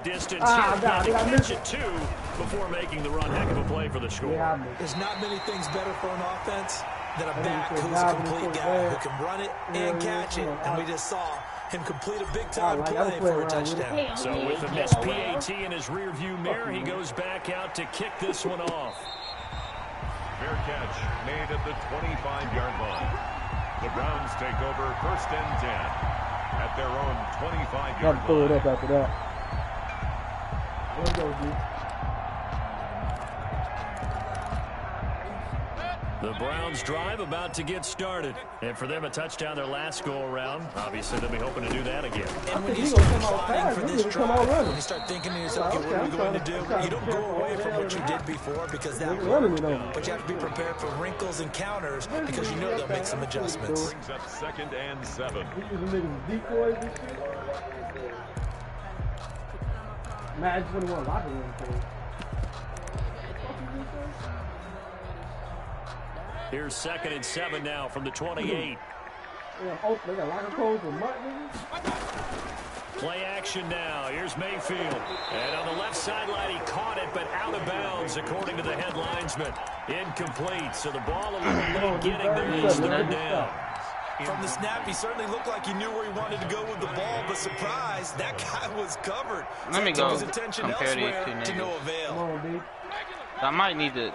distance here. Got to catch it, too, before making the run. Heck of a play for the score. There's not many things better for an offense than a back who's a complete guy who can run it and catch it. And we just saw him complete a big-time play for a touchdown. So with the missed PAT in his rearview mirror, he goes back out to kick this one off. Fair catch made at the 25-yard line. The Browns take over 1st and 10 at their own 25-yard line. Pull it up after that. Let's go, dude. The Browns drive about to get started. And for them, a touchdown their last go-around. Obviously, they'll be hoping to do that again. And when you start plotting for this drive, when you start thinking to yourself, okay, what are we going to do? You don't go away from what you did before because that worked. But you have to be prepared for wrinkles and counters because you know they'll make some adjustments. Brings up 2nd and 7. Man, I just wouldn't want to lock it in. Here's 2nd and 7 now from the 28. Play action now. Here's Mayfield. And on the left sideline, he caught it, but out of bounds, according to the head linesman. Incomplete. So the ball a little late getting there. It's 3rd down. From the snap, he certainly looked like he knew where he wanted to go with the ball, but surprise, that guy was covered. Let me go his attention elsewhere to no avail. I might need to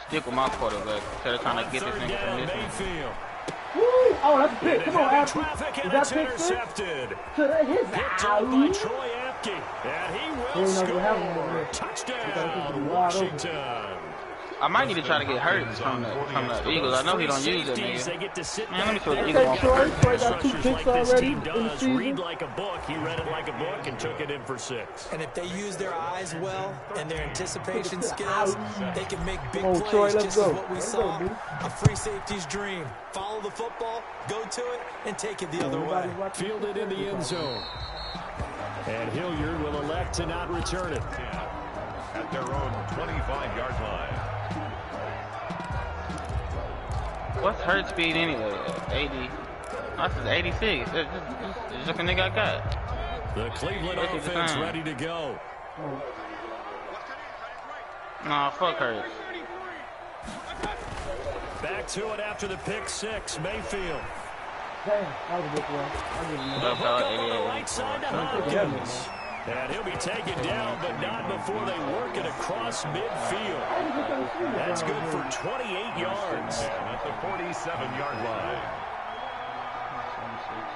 stick with my quarterback instead of trying to get this thing from this Mayfield. Oh, that's a pick. Come on, Apke. Traffic and Is that it's pick intercepted. Picked up by Troy Apke. And he will score. Touchdown, Washington. I might need to try to get hurt from the Eagles. I know he don't use it, They man. get to sit Man, let me see what the back Eagles there. want. Troy got 2 picks Like this already team in the does, season. read like a book. He read it like a book and took it in for 6. And if they use their eyes well and their anticipation skills, they can make big plays Troy, just go. as what we saw. A free safety's dream. Follow the football, go to it, and take it the other way. Fielded in the end zone. And Hilliard will elect to not return it. At their own 25-yard line. What's her speed anyway? 80. This is 86. It's just a nigga I got. The Cleveland offense ready to go. Nah, fuck her. Back to it after the pick 6. Mayfield. Damn, that was a good one. The hook on the right side to Hopkins. And he'll be taken down, but not before they work it across midfield. That's good for 28 yards. And at the 47-yard line.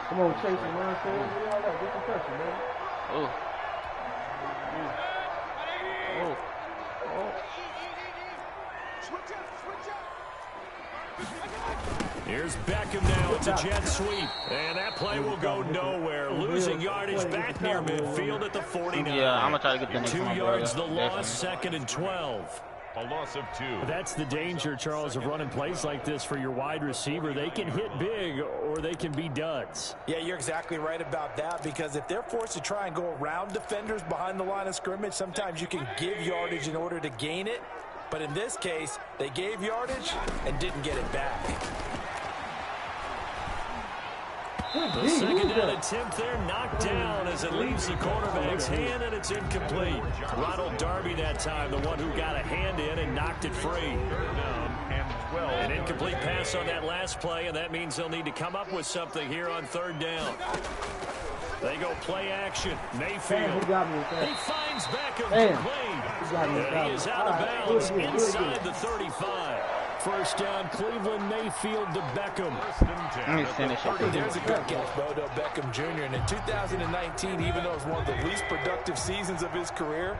Come on, Chase and run forward. Get all that. Get some pressure, man. Oh. Oh. Here's Beckham now. It's a jet sweep. And that play will go nowhere. Losing yardage back near midfield at the 49. Yeah, I'm going to try to get the 2 yards the loss, 2nd and 12. A loss of 2. That's the danger, Charles, of running plays like this for your wide receiver. They can hit big or they can be duds. Yeah, you're exactly right about that, because if they're forced to try and go around defenders behind the line of scrimmage, sometimes you can give yardage in order to gain it. But in this case, they gave yardage and didn't get it back. The second down attempt there knocked down as it leaves the quarterback's hand, and it's incomplete. Ronald Darby that time, the one who got a hand in and knocked it free. 3rd down and 12. An incomplete pass on that last play, and that means they'll need to come up with something here on 3rd down. They go play action. Mayfield. He finds Beckham complete. And he is out of bounds inside the 35. 1st down, Cleveland. Mayfield to Beckham. Let me finish it. There's a good catch, Bodo Beckham Jr. And in 2019, even though it was one of the least productive seasons of his career,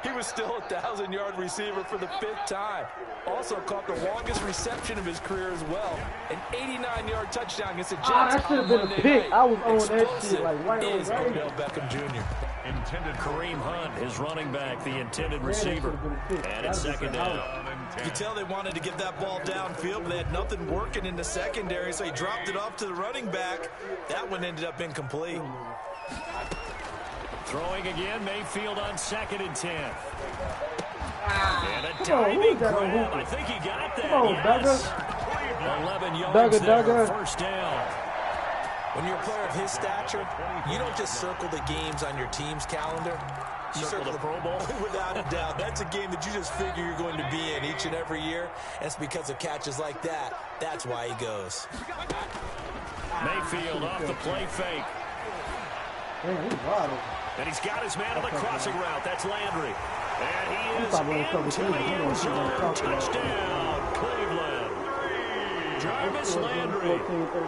he was still a 1,000-yard receiver for the 5th time. Also caught the longest reception of his career as well. An 89-yard touchdown against the Jets. That should have been a pick. I was on that shit like right on is Odell Beckham Jr. Intended Kareem Hunt, his running back, the intended receiver. And it's 2nd down. You could tell they wanted to get that ball downfield, but they had nothing working in the secondary, so he dropped it off to the running back. That one ended up incomplete. Throwing again, Mayfield on 2nd and 10. And a diving grab. I think he got that. Yes. 11 yards there, 1st down. When you're a player of his stature, you don't just circle the games on your team's calendar. You circle the Pro Bowl. Without a doubt. That's a game that you just figure you're going to be in each and every year. And it's because of catches like that. That's why he goes. Mayfield off the play fake. And he's got his man on the crossing route. That's Landry. And he is into the end zone. Touchdown, Cleveland. Jarvis Landry,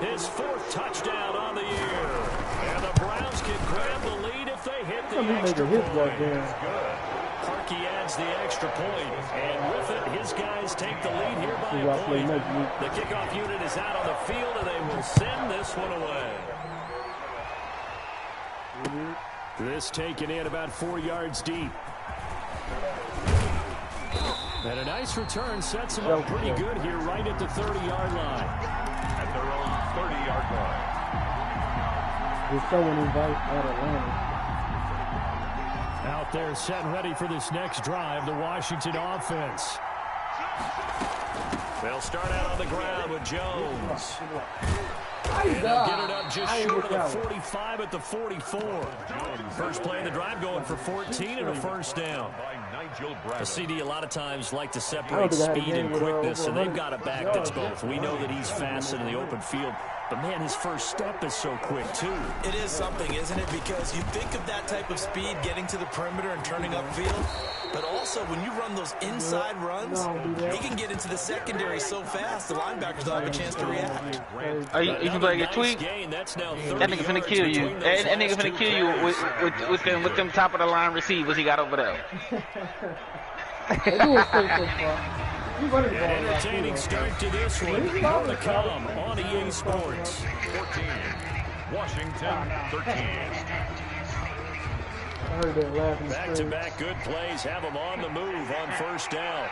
his 4th touchdown on the year. And the Browns can grab the lead if they hit the extra point. Parkey adds the extra point, and with it, his guys take the lead here by a point. The kickoff unit is out on the field, and they will send this one away. This taken in about 4 yards deep. And a nice return sets him up pretty good here right at the 30-yard line. At their own 30-yard line. There's someone invited out of Atlanta. Out there set and ready for this next drive, the Washington offense. They'll start out on the ground with Jones. And they'll get it up just short of the 45 at the 44. First play of the drive going for 14 and a first down. A CD a lot of times like to separate speed and quickness, and they've got a back that's both. We know that he's fast in the open field, but man, his first step is so quick too. It is something, isn't it? Because you think of that type of speed getting to the perimeter and turning upfield, but also when you run those inside runs, he can get into the secondary so fast the linebackers don't have a chance to react. You can play your tweet. That nigga finna kill you. That nigga finna kill you with them top of the line receivers he got over there. An entertaining start to this one. More to come on EA Sports. 14, Washington 13. Back-to-back good plays have them on the move on first down.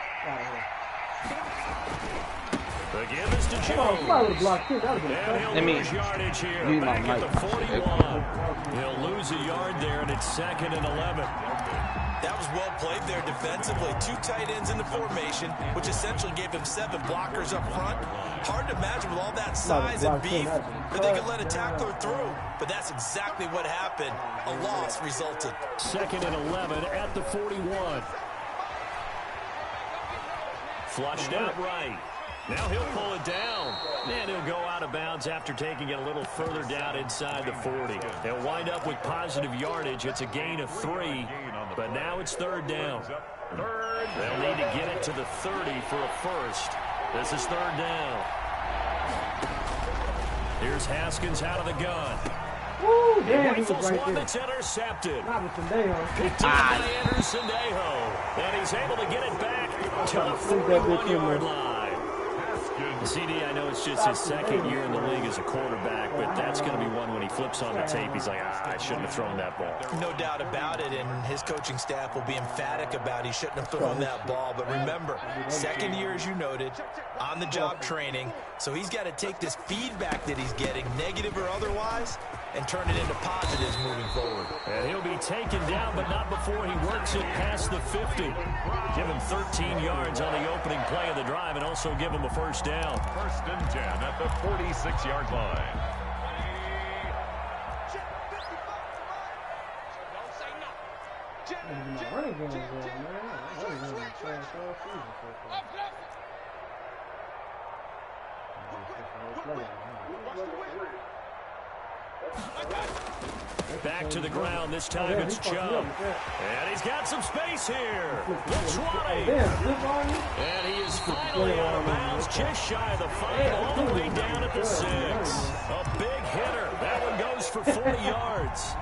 Again, this to Jones. And he'll lose yardage here. Back at the 41. He'll lose a yard there, and it's 2nd and 11. That was well played there defensively. 2 tight ends in the formation, which essentially gave him 7 blockers up front. Hard to imagine with all that size and beef that they could let a tackler through. But that's exactly what happened. A loss resulted. 2nd and 11 at the 41. Flushed out right. Now he'll pull it down, and he'll go out of bounds after taking it a little further down inside the 40. They'll wind up with positive yardage. It's a gain of 3, but now it's 3rd down. They'll need to get it to the 30 for a first. This is 3rd down. Here's Haskins out of the gun. Woo, damn, he rifles right one there. that's intercepted. Not with Sendejo. Picked up by Andrew Sendejo, and he's able to get it back to the 41-yard line. CD, I know it's just his 2nd year in the league as a quarterback, but that's going to be one when he flips on the tape, he's like, I shouldn't have thrown that ball. No doubt about it, and his coaching staff will be emphatic about he shouldn't have thrown that ball. But remember, 2nd year, as you noted, on-the-job training, so he's got to take this feedback that he's getting, negative or otherwise, and turn it into positives moving forward. And he'll be taken down, but not before he works it past the 50. Give him 13 yards on the opening play of the drive and also give him a first down. 1st and 10 at the 46-yard line. Back to the ground. This time it's Chubb. And he's got some space here. Looks running. And he is finally out of bounds, just shy of the 5, all the way down at the 6. A big hitter. That one goes for 40 yards.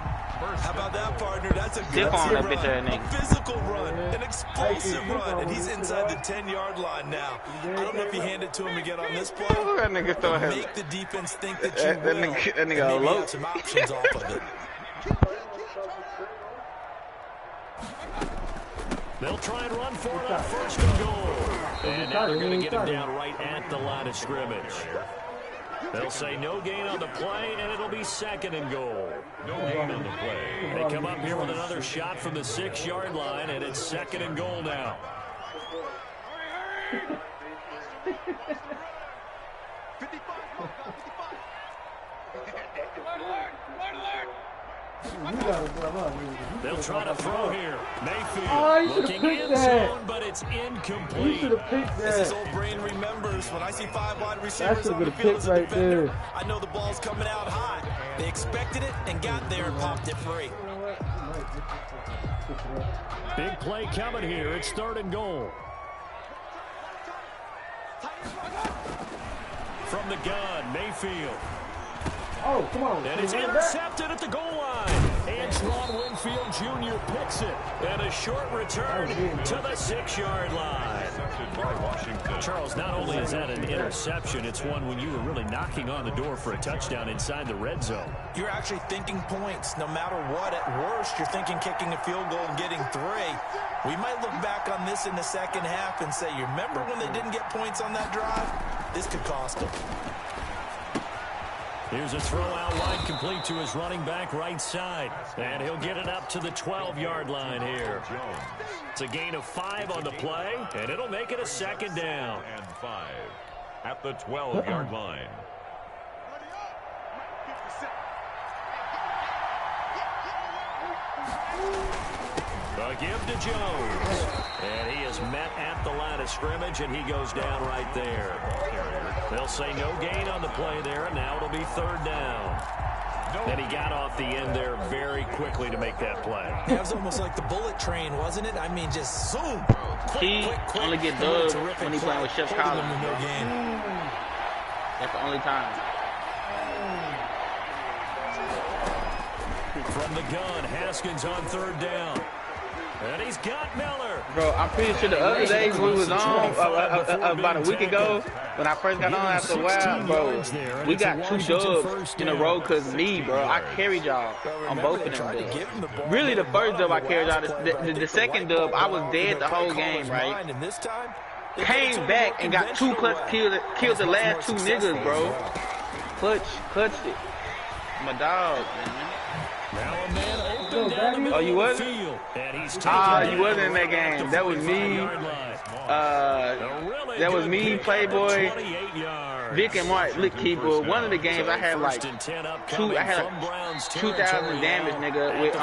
How about that, partner? That's a good run. A physical run, an explosive run, and he's inside the 10-yard line now. I don't know if you hand it to him again on this play. Make the defense think that you will, and maybe have some options off of it. They'll try and run for it on 1st and goal. And now they're going to get him down right at the line of scrimmage. They'll say no gain on the play, and it'll be 2nd and goal. No gain on the play. They come up here with another shot from the 6-yard line, and it's 2nd and goal now. They'll try to throw here. Mayfield looking in zone, but it's incomplete. This is old brain remembers. When I see 5 wide receivers on the field as a defender, I know the ball's coming out hot. They expected it and got there and popped it free. Big play coming here. It's 3rd and goal. From the gun, Mayfield. Oh, come on. And it's intercepted at the goal line. Antoine Winfield Jr. picks it. And a short return to the 6-yard line. Charles, not only is that an interception, it's one when you were really knocking on the door for a touchdown inside the red zone. You're actually thinking points. No matter what, at worst, you're thinking kicking a field goal and getting 3. We might look back on this in the second half and say, you remember when they didn't get points on that drive? This could cost them. Here's a throw out wide, complete to his running back right side. And he'll get it up to the 12-yard line here. It's a gain of 5 on the play, and it'll make it a 2nd down. And 5 at the 12-yard line. A give to Jones. And he is met at the line of scrimmage, and he goes down right there. They'll say no gain on the play there, and now it'll be 3rd down. And he got off the end there very quickly to make that play. That was almost like the bullet train, wasn't it? I mean, just zoom. He only get dubbed when he's playing with Chef Collins. That's the only time. From the gun, Haskins on 3rd down. And he's got Miller. Bro, I'm pretty sure the other day we was on about a week ago when I first got on after a while, bro. We got 2 dubs in a row because me, bro. I carried y'all on both of them dubs. Really, the first dub I carried y'all. The second dub, I was dead the whole game, right? Came back and got 2 clutch killed the last 2 niggas, bro. Clutched it. My dog, man. Now a man open down the middle you of the wasn't? field. And he's You wasn't in that game. That was me. That was me, Playboy, Vic, and Mark Lickkeeper. One of the games I had like 2,000 damage, nigga. With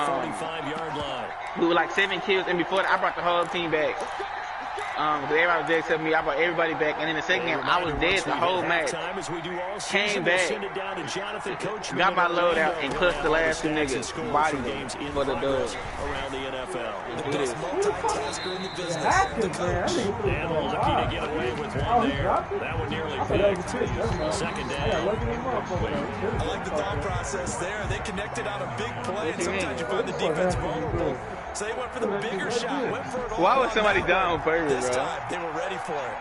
we were like 7 kills, and before that, I brought the whole team back. Everybody was dead except me. I brought everybody back, and in the second game, I was dead the whole match. Came back, got my load out, and clutched the last 2 niggas. Body them for the dub. Around the NFL. Do this. And lucky to get away with one there. That one nearly picked. 2nd down. I like the thought process there. They connected on a big play, and sometimes you find the defense vulnerable. So they went for the bigger shot, went for it. Why was somebody down first, This bro? time, they were ready for it.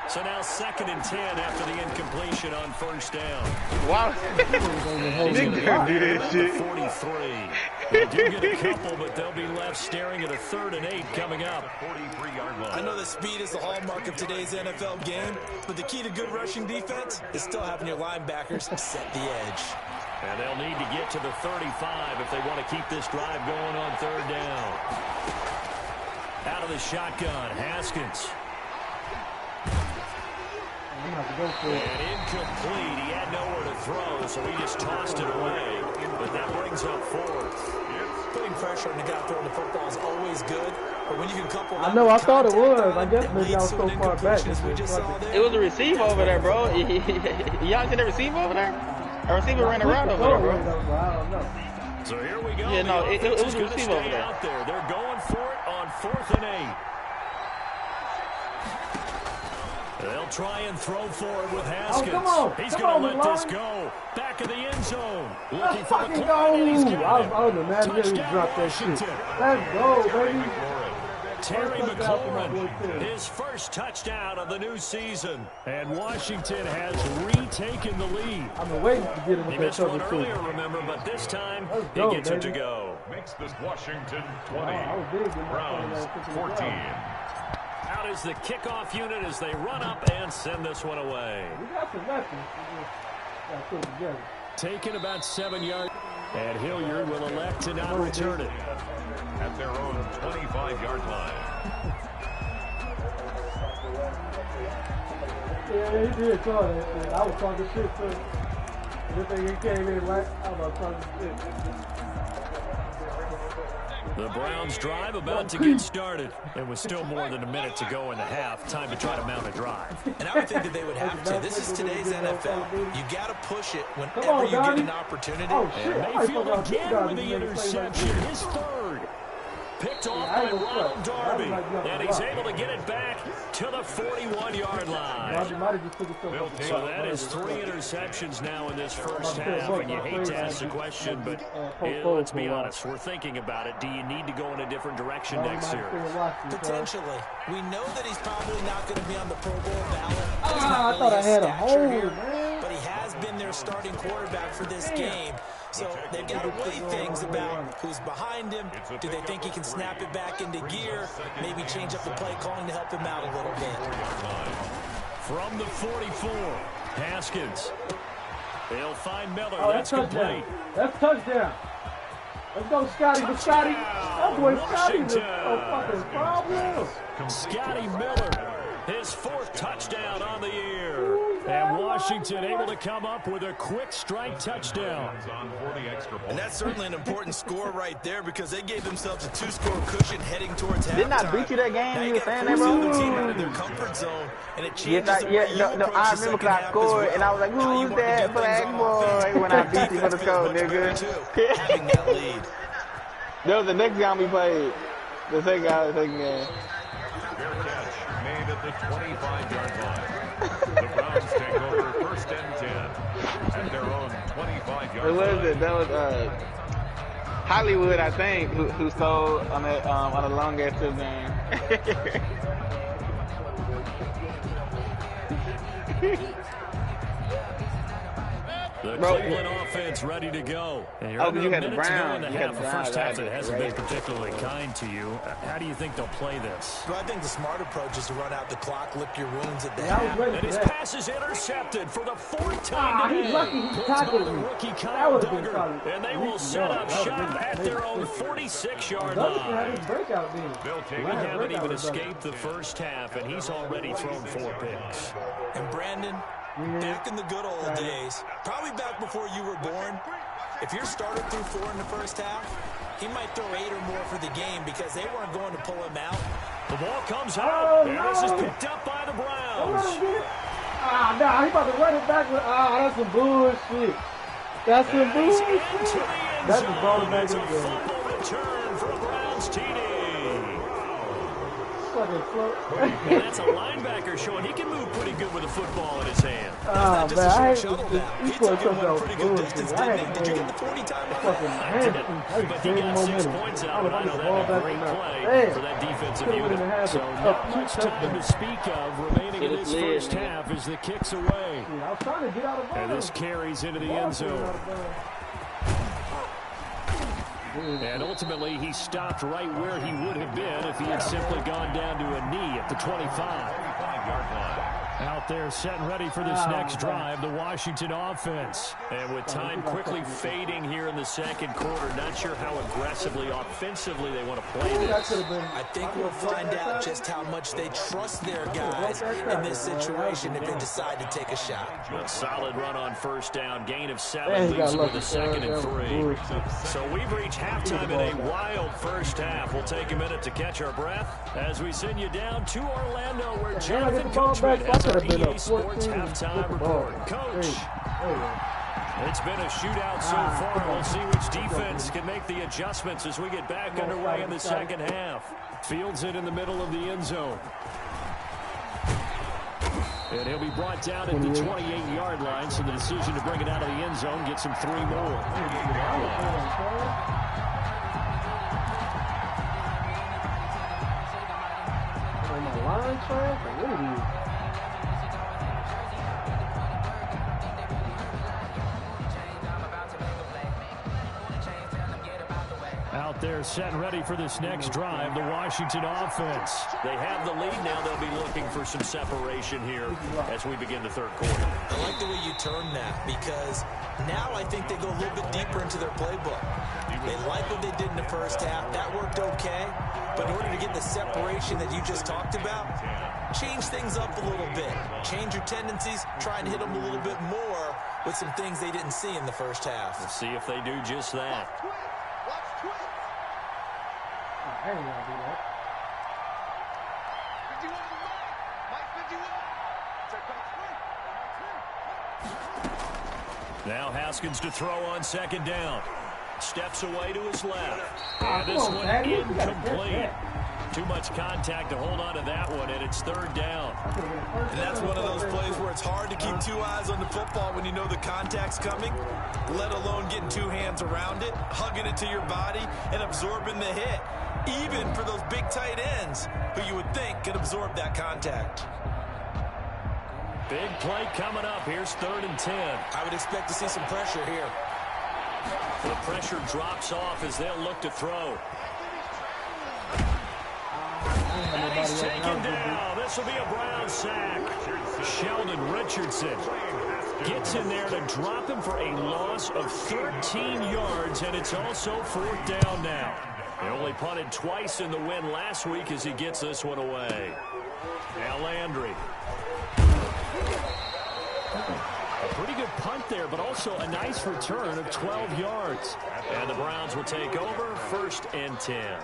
So now 2nd and 10 after the incompletion on 1st down. Wow. Nigga couldn't do this shit. 43. They do get a couple, but they'll be left staring at a 3rd and 8 coming up. 43-yard line. I know that speed is the hallmark of today's NFL game, but the key to good rushing defense is still having your linebackers set the edge. And they'll need to get to the 35 if they want to keep this drive going on 3rd down. Out of the shotgun, Haskins. And incomplete. He had nowhere to throw, so he just tossed it away. But that brings up 4th. Putting pressure on the guy throwing the football is always good, but when you can couple I know, I thought it was. I guess maybe I was so far back. It was a receiver over there, bro. Y'all see the receiver over there? A receiver ran around over there, bro. I don't know. So here we go. Yeah, no, it was a going to receiver over stay there. out there. They're going for it on 4th and 8. They'll try and throw forward with Haskins. Oh, come on. He's Come going on, to let this Lawrence. go. Back of the end zone. Looking Let's for fucking McLaurin, and he's go. got I was mad that he dropped that shit. Let's go, baby. Terry McLaurin, his first touchdown of the new season. And Washington has retaken the lead. I've been waiting to get him He with that missed one cover earlier, too. remember, but this time Let's he go, gets it to baby. go. Makes this Washington 20. I was big in that Browns fucking 14. Out is the kickoff unit as they run up and send this one away. We got some weapons. We just got to put it together. Taken about 7 yards. And Hilliard will elect to not return it. At their own 25-yard line. Yeah, he did call that shit. I was talking shit too. Good thing you came in, right? I'm about to talk shit. The Browns drive about to get started. It was still more than a minute to go in the half. Time to try to mount a drive. And I would think that they would have to. This is today's NFL. You got to push it whenever you get an opportunity. Oh, shit. And Mayfield again with the interception. His third. Picked off by Ronald Darby. And he's able to get it back to the 41-yard line. So that is 3 interceptions now in this first half. And you hate to ask the question, but let's be honest. We're thinking about it. Do you need to go in a different direction next year? Potentially. We know that he's probably not going to be on the Pro Bowl ballot. I thought I had a hole, man. But he has been their starting quarterback for this game. So they've got to weigh things about who's behind him. Do they think he can snap it back into gear? Maybe change up the play calling to help him out a little bit. From the 44, Haskins. They'll find Miller. Oh, that's complete. That's touchdown. Let's go, Scotty. But Scotty, that boy Scotty's a fucking problem. Scotty Miller, his 4th touchdown on the year. And Washington able to come up with a quick strike touchdown. And that's certainly an important score right there because they gave themselves a 2-score cushion heading towards halftime. Didn't I beat you that game? You were saying that, bro? The team out of their comfort zone, and it changes I remember because I scored, and I was like, who's that black boy? When I beat you for the score, nigga. Having that lead. That was the next game we played. The second game. Fair catch made at the 25-yard line. The Browns take over 1st and 10 at their own 25-yard line. What was it? That was Hollywood, I think, who sold on a long ass trip game. The Cleveland offense ready to go. And you're you had the Browns. You have the first half that hasn't been particularly kind to you. How do you think they'll play this? Well, I think the smart approach is to run out the clock, lick your wounds at the half. And his pass is intercepted for the 4th time today. He's lucky he tackled him. Rookie Kyle Duggar. And they will set up shop at their own 46-yard line. We haven't even escaped the first half, and he's already thrown 4 picks. And Brandon, back in the good old days, probably back before you were born, if your starter threw 4 in the first half, he might throw 8 or more for the game because they weren't going to pull him out. The ball comes out, and this is picked up by the Browns. Nah, he about to run it back. That's some bullshit. That's some bullshit. That's a ball back in the fumble return for a Browns TD. And that's a linebacker showing he can move pretty good with a football in his hand. Man, I hate He took him one pretty good distance, didn't he? Did you get the 40 time on that? But he got 6 points out, and I know that was a great play for that defensive unit. So not much time to speak of remaining in this first half as the kick's away. I was trying to get out of and this carries into the end zone. And ultimately, he stopped right where he would have been if he had simply gone down to a knee at the 25-yard line. Out there set and ready for this next drive, the Washington offense. And with time quickly fading here in the second quarter, not sure how aggressively, offensively they want to play this. I think we'll find out just how much they trust their guys in this situation if they decide to take a shot. A solid run on first down, gain of 7, leaves with a 2nd and 3. So we've reached halftime in a wild first half. We'll take a minute to catch our breath as we send you down to Orlando where Jonathan Coachman has our EA Sports halftime report. Coach, it's been a shootout so far. We'll see which defense can make the adjustments as we get back underway in the second half. Fields it in the middle of the end zone. And he'll be brought down at the 28-yard line, so the decision to bring it out of the end zone gets him 3 more. Out there set and ready for this next drive, the Washington offense. They have the lead now. They'll be looking for some separation here as we begin the third quarter. I like the way you turn that because now I think they go a little bit deeper into their playbook. They like what they did in the first half. That worked okay. But in order to get the separation that you just talked about, change things up a little bit. Change your tendencies. Try and hit them a little bit more with some things they didn't see in the first half. Let's see if they do just that. I ain't gonna do that. Now Haskins to throw on second down. Steps away to his left. And this one incomplete. Too much contact to hold on to that one, and it's third down. And that's one of those plays where it's hard to keep two eyes on the football when you know the contact's coming, let alone getting two hands around it, hugging it to your body, and absorbing the hit. Even for those big tight ends who you would think could absorb that contact. Big play coming up. Here's 3rd and 10. I would expect to see some pressure here. The pressure drops off as they'll look to throw. And he's taken down. This will be a Brown sack. Sheldon Richardson gets in there to drop him for a loss of 13 yards, and it's also 4th down now. He only punted twice in the win last week as he gets this one away. Now Landry. A pretty good punt there, but also a nice return of 12 yards. And the Browns will take over 1st and 10.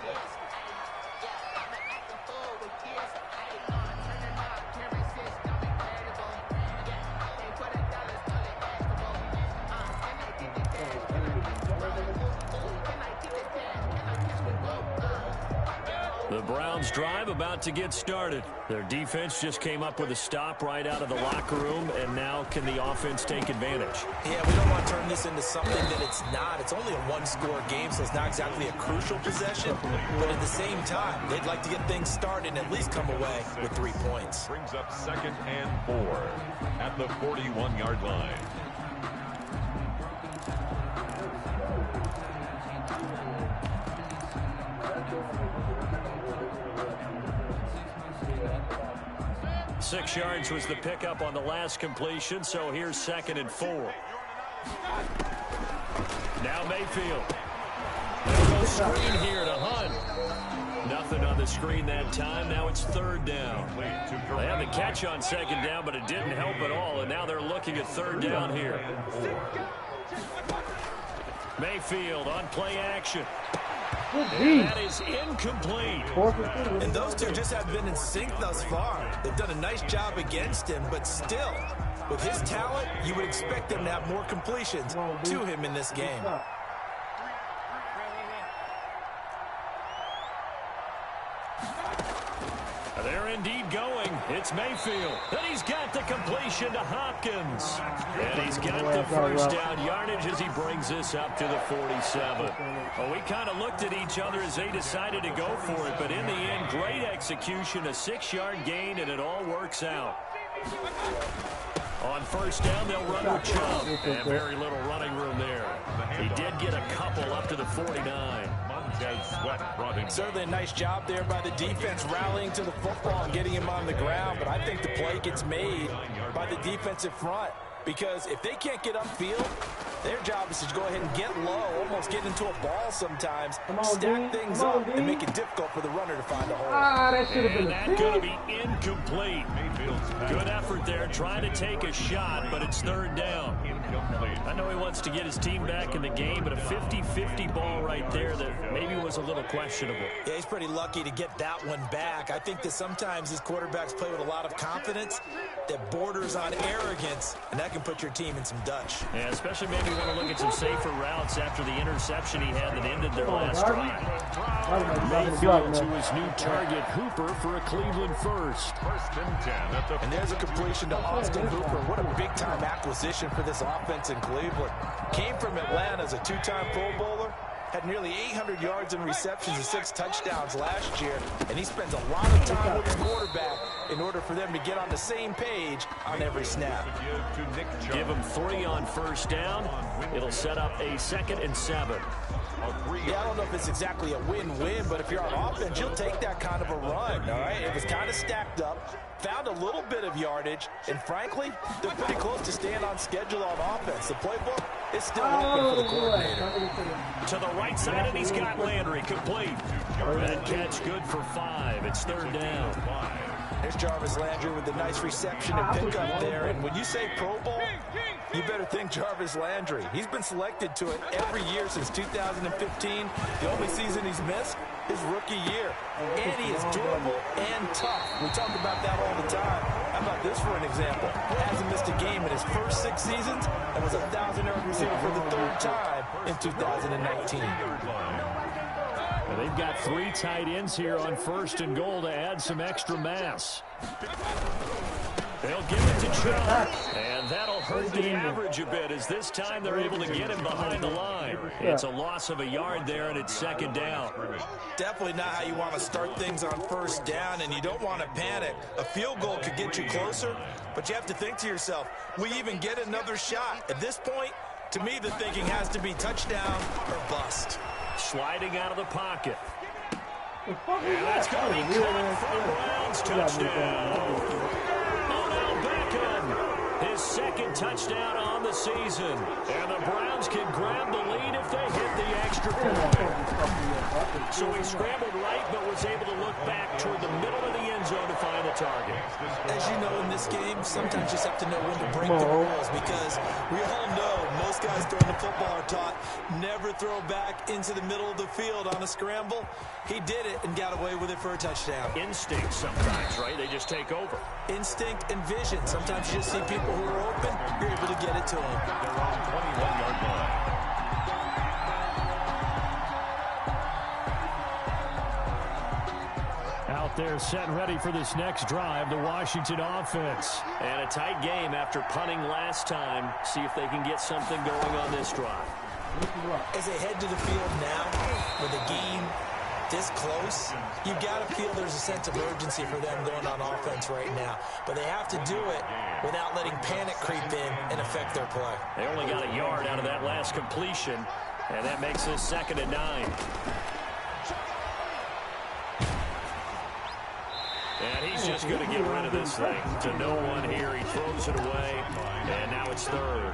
The Browns drive about to get started. Their defense just came up with a stop right out of the locker room, and now can the offense take advantage? Yeah, we don't want to turn this into something that it's not. It's only a one-score game, so it's not exactly a crucial possession. But at the same time, they'd like to get things started and at least come away with 3 points. Brings up 2nd and 4 at the 41-yard line. Six yards was the pickup on the last completion, so here's 2nd and 4. Now Mayfield. They'll go screen here to Hunt. Nothing on the screen that time. Now it's 3rd down. They had the catch on 2nd down, but it didn't help at all, and now they're looking at 3rd down here. Mayfield on play action. And that is incomplete. And those two just have been in sync thus far. They've done a nice job against him, but still, with his talent, you would expect them to have more completions to him in this game. They're indeed going. It's Mayfield. And he's got the completion to Hopkins. And he's got the 1st down yardage as he brings this up to the 47. Well, we kind of looked at each other as they decided to go for it. But in the end, great execution, a 6-yard gain, and it all works out. On 1st down, they'll run with Chubb. And very little running room there. He did get a couple up to the 49. Certainly a nice job there by the defense rallying to the football and getting him on the ground, but I think the play gets made by the defensive front because if they can't get upfield, their job is to go ahead and get low, almost get into a ball sometimes, stack things up, and make it difficult for the runner to find a hole. That should have been that's going to be incomplete. Good effort there, trying to take a shot, but it's 3rd down. I know he wants to get his team back in the game, but a 50-50 ball right there that maybe was a little questionable. Yeah, he's pretty lucky to get that one back. I think that sometimes these quarterbacks play with a lot of confidence that borders on arrogance, and that can put your team in some Dutch. Yeah, especially maybe want to look at some safer routes after the interception he had that ended their last drive. Mayfield to his new target, Hooper, for a Cleveland 1st. 1st and 10. And there's a completion to Austin Hooper. What a big-time acquisition for this offense in Cleveland. Came from Atlanta as a 2-time Pro Bowler. Had nearly 800 yards in receptions and 6 touchdowns last year. And he spends a lot of time with his quarterback in order for them to get on the same page on every snap. Give him 3 on 1st down. It'll set up a 2nd and 7. Yeah, I don't know if it's exactly a win-win, but if you're on offense, you'll take that kind of a run, all right? It was kind of stacked up. found a little bit of yardage, and frankly, they're pretty close to staying on schedule on offense. The playbook is still open for the coordinator. To the right side, and he's got Landry complete. That catch good for 5. It's 3rd down. There's Jarvis Landry with a nice reception and pickup there. And when you say Pro Bowl, you better think Jarvis Landry. He's been selected to it every year since 2015. The only season he's missed is rookie year. And he is durable and tough. We talk about that all the time. How about this for an example? Hasn't missed a game in his first 6 seasons and was a 1,000-yard receiver for the 3rd time in 2019. Well, they've got 3 tight ends here on 1st and goal to add some extra mass. They'll give it to Chubb, and that'll hurt the average a bit as this time they're able to get him behind the line. It's a loss of a yard there, and it's 2nd down. Definitely not how you want to start things on 1st down, and you don't want to panic. A field goal could get you closer, but you have to think to yourself, will you even get another shot? At this point, to me, the thinking has to be touchdown or bust. Sliding out of the pocket. And that's going to be caught for Browns touchdown. Odell Beckham, his 2nd touchdown on the season. And the Browns can grab the lead if they hit the extra point. So he scrambled right, but was able to look back toward the middle of the end zone to find the target. As you know, in this game, sometimes you just have to know when to break the rules, because we all know most guys throwing the football are taught never throw back into the middle of the field on a scramble. He did it and got away with it for a touchdown. Instinct sometimes, right? They just take over. Instinct and vision. Sometimes you just see people who are open, you're able to get it to them. They're on 21-yard line. Out there set and ready for this next drive, the Washington offense. And a tight game after punting last time. See if they can get something going on this drive. As they head to the field now, with the game this close, you've got to feel there's a sense of urgency for them going on offense right now. But they have to do it without letting panic creep in and affect their play. They only got a yard out of that last completion, and that makes this 2nd and 9. And he's just going to get rid of this thing. To no one here, he throws it away, and now it's 3rd.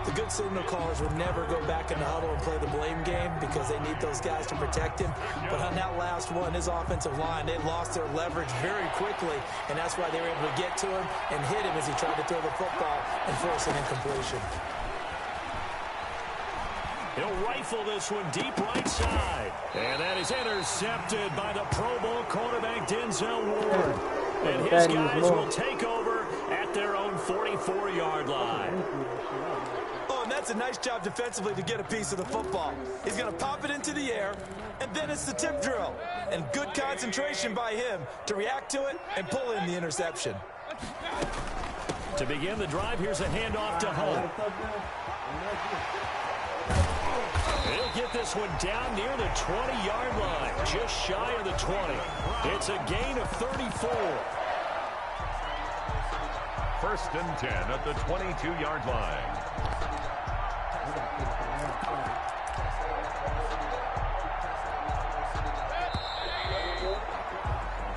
The good signal callers would never go back in the huddle and play the blame game because they need those guys to protect him. But on that last one, his offensive line, they lost their leverage very quickly, and that's why they were able to get to him and hit him as he tried to throw the football and force an incompletion. He'll rifle this one deep right side. And that is intercepted by the Pro Bowl quarterback Denzel Ward. And his guys will take over at their own 44-yard line. Oh, and that's a nice job defensively to get a piece of the football. He's going to pop it into the air, and then it's the tip drill. And good concentration by him to react to it and pull in the interception. To begin the drive, here's a handoff to Hunt. He'll get this one down near the 20-yard line, just shy of the 20. It's a gain of 34. 1st and 10 at the 22-yard line.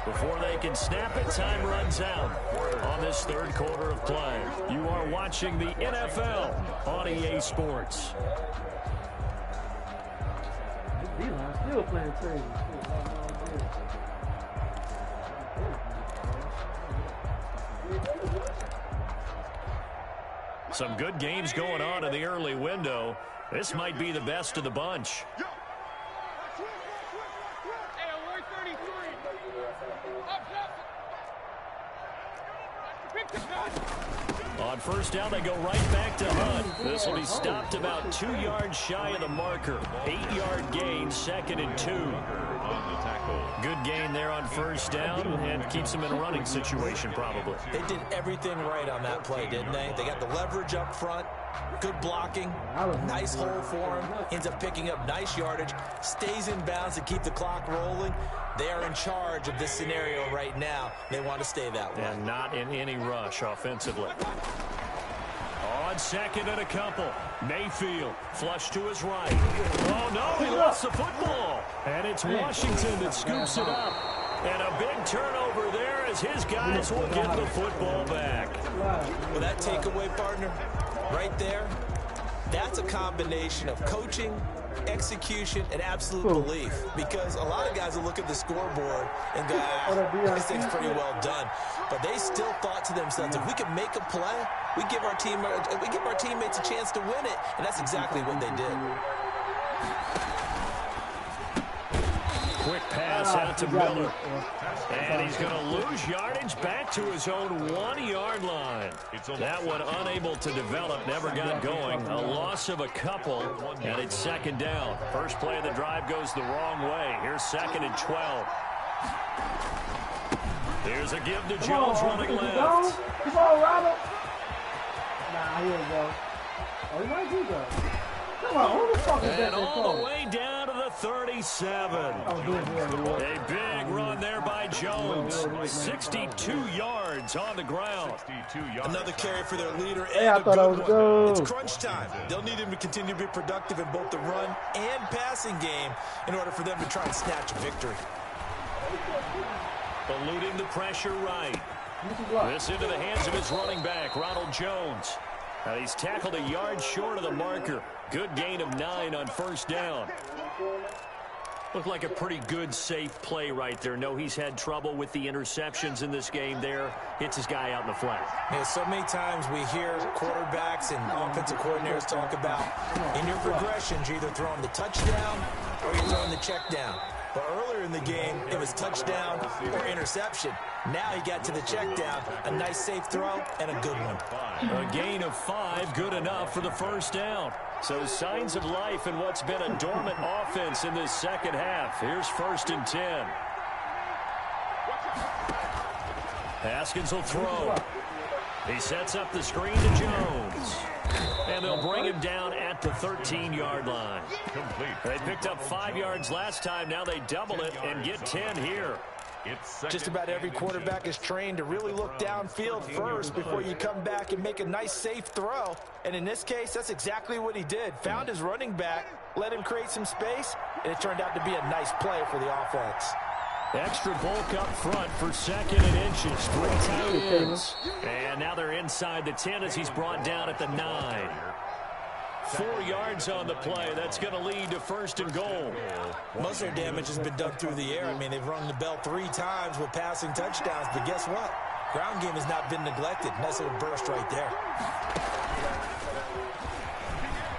Before they can snap it, time runs out on this 3rd quarter of play. You are watching the NFL on EA Sports. Still playing crazy. Some good games going on in the early window. This might be the best of the bunch. On 1st down, they go right back to Hunt. This will be stopped about 2 yards shy of the marker. 8-yard gain, 2nd and 2. Good gain there on 1st down and keeps them in a running situation probably. They did everything right on that play, didn't they? They got the leverage up front, good blocking, nice hole for him, ends up picking up nice yardage, stays in bounds to keep the clock rolling. They are in charge of this scenario right now. They want to stay that way. And not in any rush offensively. On 2nd and a couple. Mayfield flush to his right. Oh, no, he lost the football. And it's Washington that scoops it up. And a big turnover there as his guys will get the football back. Well, that takeaway, partner, right there, that's a combination of coaching, execution, and absolute belief. Because a lot of guys will look at the scoreboard and go, this thing's pretty well done. But they still thought to themselves, if we can make a play, we give our teammates a chance to win it. And that's exactly what they did. Quick pass out to Miller. And he's going to lose yardage back to his own 1-yard line. That one unable to develop, never got going. A loss of a couple, and it's second down. First play of the drive goes the wrong way. Here's 2nd and 12. Here's a give to Jones running left. Come on, Robert. Nah, here we go. Oh, he might do that. Come on, who the fuck is that? And all the way down to the 37. A big run there by Jones. 62 yards on the ground. Another carry for their leader. Hey, I thought I was good. It's crunch time. They'll need him to continue to be productive in both the run and passing game in order for them to try and snatch a victory. Eluding the pressure right. This into the hands of his running back, Ronald Jones. And he's tackled a yard short of the marker. Good gain of 9 on first down. Looked like a pretty good, safe play right there. No, he's had trouble with the interceptions in this game there. Hits his guy out in the flat. Yeah, so many times we hear quarterbacks and offensive coordinators talk about in your progressions, you're either throwing the touchdown or you're throwing the check down. But earlier in the game, it was touchdown or interception. Now he got to the check down. A nice safe throw and a good one. A gain of 5, good enough for the first down. So signs of life in what's been a dormant offense in this second half. Here's 1st and 10. Haskins will throw. He sets up the screen to Jones. And they'll bring him down at the 13-yard line. They picked up 5 yards last time. Now they double it and get 10 here. Just about every quarterback is trained to really look downfield first before you come back and make a nice safe throw. And in this case, that's exactly what he did. Found his running back, let him create some space, and it turned out to be a nice play for the offense. Extra bulk up front for 2nd and inches. 3 tight ends. And now they're inside the 10 as he's brought down at the 9. 4 yards on the play. That's going to lead to 1st and goal. Most of their damage has been done through the air. I mean, they've rung the bell 3 times with passing touchdowns. But guess what? Ground game has not been neglected. Nice little burst right there.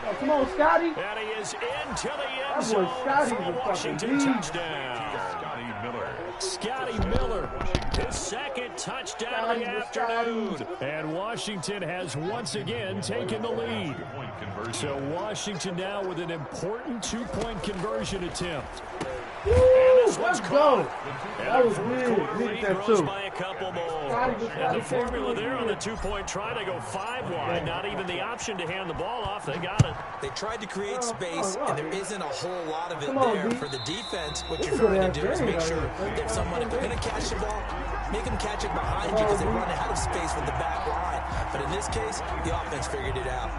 Oh, come on, Scotty. And he is into the end zone for a Washington touchdown. Scotty Miller, his 2nd touchdown of the afternoon. And Washington has once again taken the lead. So Washington now with an important 2-point conversion attempt. Woo, and this one's let's caught. go. That was weird. Lead grows by a couple more. And the formula there on the 2-point try, they go 5 wide. Not even the option to hand the ball off. They got it. They tried to create space, and there isn't a whole lot of it there for the defense. What you're trying to do is make sure that someone, if they're going to catch the ball, make them catch it behind you because they run out of space with the back line. But in this case, the offense figured it out.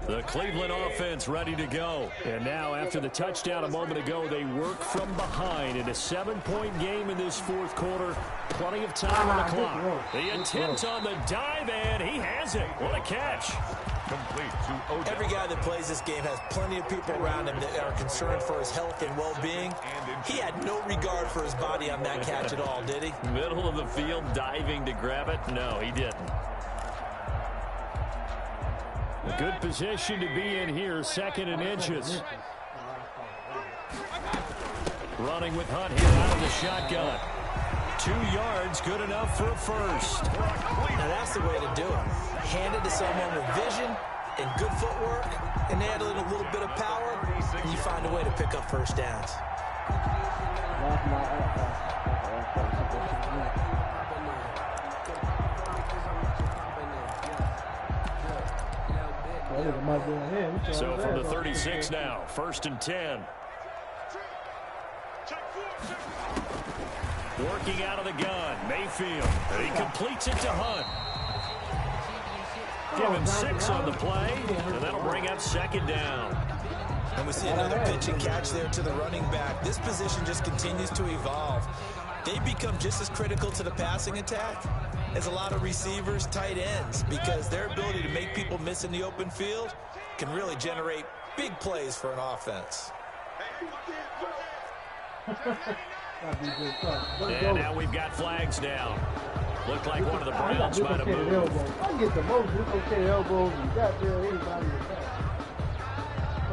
The Cleveland offense ready to go. And now after the touchdown a moment ago, they work from behind in a 7-point game in this 4th quarter. Plenty of time on the clock. The intent on the dive, and he has it. What a catch. Complete to Odell. Every guy that plays this game has plenty of people around him that are concerned for his health and well-being. He had no regard for his body on that catch at all, did he? Middle of the field, diving to grab it? No, he didn't. A good position to be in here, 2nd and inches. Running with Hunt here out of the shotgun. 2 yards, good enough for a first. Now that's the way to do it. Hand it to someone with vision and good footwork, and add a little bit of power, and you find a way to pick up first downs. So from the 36 now, 1st and 10. Working out of the gun, Mayfield. He completes it to Hunt. Give him 6 on the play, and that'll bring up 2nd down. And we see another pitch and catch there to the running back. This position just continues to evolve. They become just as critical to the passing attack as a lot of receivers, tight ends, because their ability to make people miss in the open field can really generate big plays for an offense. And now we've got flags down. Looked like one of the Browns might have moved. I get the most dislocated elbows and goddamn anybody in that.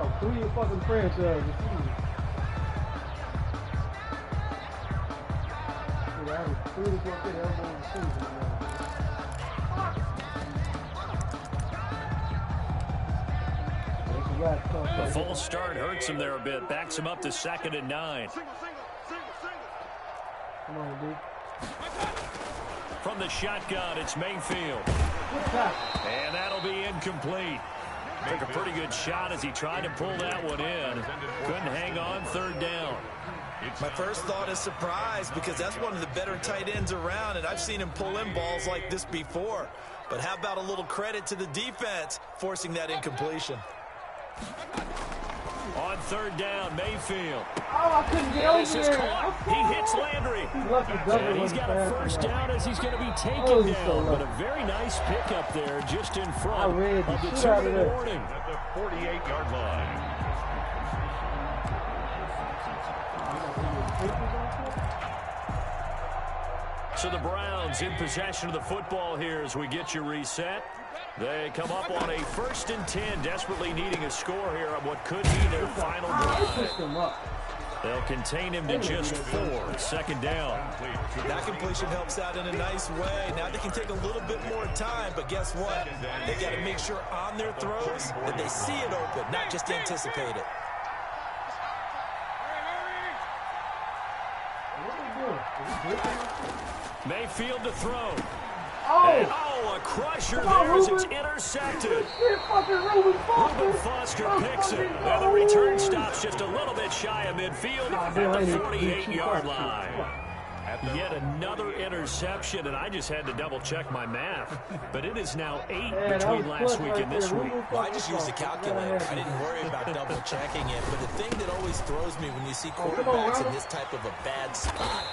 Oh, 3 fucking franchise receivers. I have 3 dislocated elbows in the season. The false start hurts him there a bit. Backs him up to 2nd and 9. Come on, dude. From the shotgun, it's Mayfield. And that'll be incomplete. Took a pretty good shot as he tried to pull that one in. Couldn't hang on, 3rd down. My first thought is surprise, because that's one of the better tight ends around, and I've seen him pull in balls like this before. But how about a little credit to the defense forcing that incompletion? On 3rd down, Mayfield. Oh, I couldn't get over there. He hits Landry. And he's got a 1st down as he's going to be taken down. But a very nice pickup there just in front of the 2-minute warning. At the 48-yard line. So the Browns in possession of the football here as we get you reset. They come up on a 1st and 10, desperately needing a score here on what could be their final drive. They'll contain him to just 4, 2nd down. That completion helps out in a nice way. Now they can take a little bit more time, but guess what? They got to make sure on their throws that they see it open, not just anticipate it. Mayfield to throw. Oh, a crusher there as it's intercepted. Reuben Foster picks it. And the return stops just a little bit shy of midfield at the 48-yard line. Yet another interception, and I just had to double-check my math. But it is now 8 between last week and this week. Well, I just used a calculator. I didn't worry about double-checking it. But the thing that always throws me when you see quarterbacks in this type of a bad spot,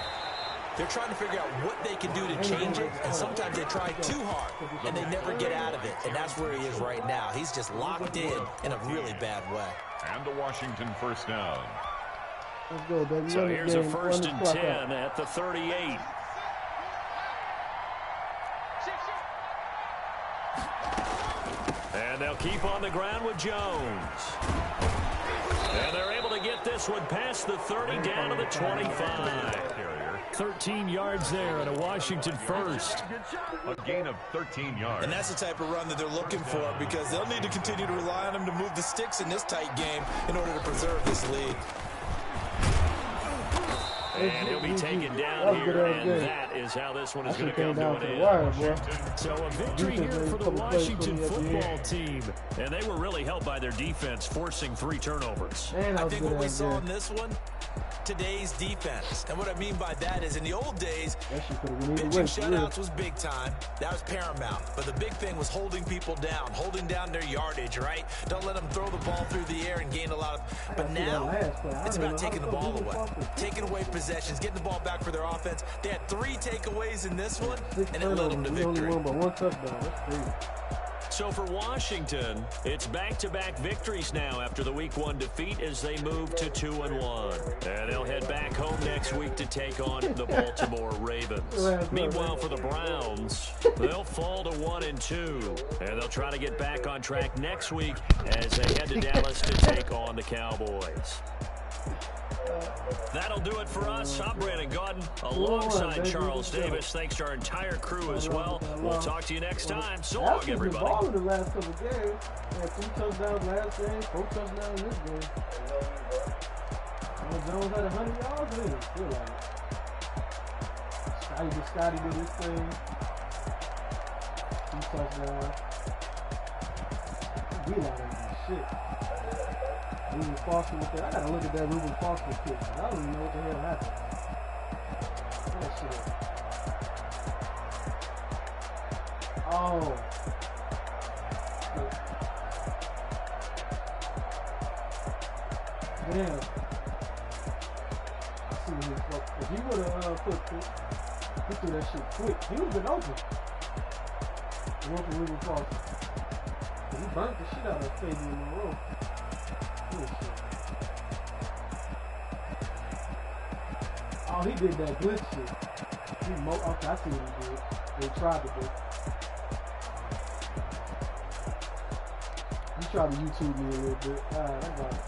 they're trying to figure out what they can do to change it, and sometimes they try too hard, and they never get out of it, and that's where he is right now. He's just locked in a really bad way. And the Washington 1st down. Let's go, baby. So here's a 1st and 10 at the 38. And they'll keep on the ground with Jones. And they're able to get this one past the 30 down to the 25. 13 yards there and a Washington 1st. A gain of 13 yards. And that's the type of run that they're looking for, because they'll need to continue to rely on him to move the sticks in this tight game in order to preserve this lead. And he'll be taken down here, and that is how this one is going to come to an end. So a victory here for the Washington football team. And they were really helped by their defense, forcing 3 turnovers. I think what we saw in this one, today's defense. And what I mean by that is in the old days, pitching shutouts was big time. That was paramount. But the big thing was holding people down, holding down their yardage, right? Don't let them throw the ball through the air and gain a lot of... But now, it's about taking the ball away. Taking away possessions, getting the ball back for their offense. They had 3 takeaways in this one, and it led them to victory. So for Washington, it's back-to-back victories now after the Week 1 defeat as they move to 2-1. And they'll head back home next week to take on the Baltimore Ravens. Meanwhile, for the Browns, they'll fall to 1-2. And they'll try to get back on track next week as they head to Dallas to take on the Cowboys. That'll do it for us. I'm Brandon Gaudin alongside Charles Davis. Thanks to our entire crew as well. We'll talk to you next time. So long, everybody. Ball in the last couple of games. Had 3 touchdowns last game, 4 touchdowns in this game. Jones had 100 yards. Feel like Scotty did his thing. 2 touchdowns. We like shit. Reuben Foster with that. I gotta look at that Reuben Foster kick. I don't even know what the hell happened. shit up. Oh. Damn. I see his fuck. If he would have he threw that shit quick. He would have been open. The one from River Falls. He burnt the shit out of Fabian Monroe. Good shit. Oh, he did that glitch shit. Okay, I see what he did. They tried to do. He tried to YouTube me a little bit. Alright, I got it.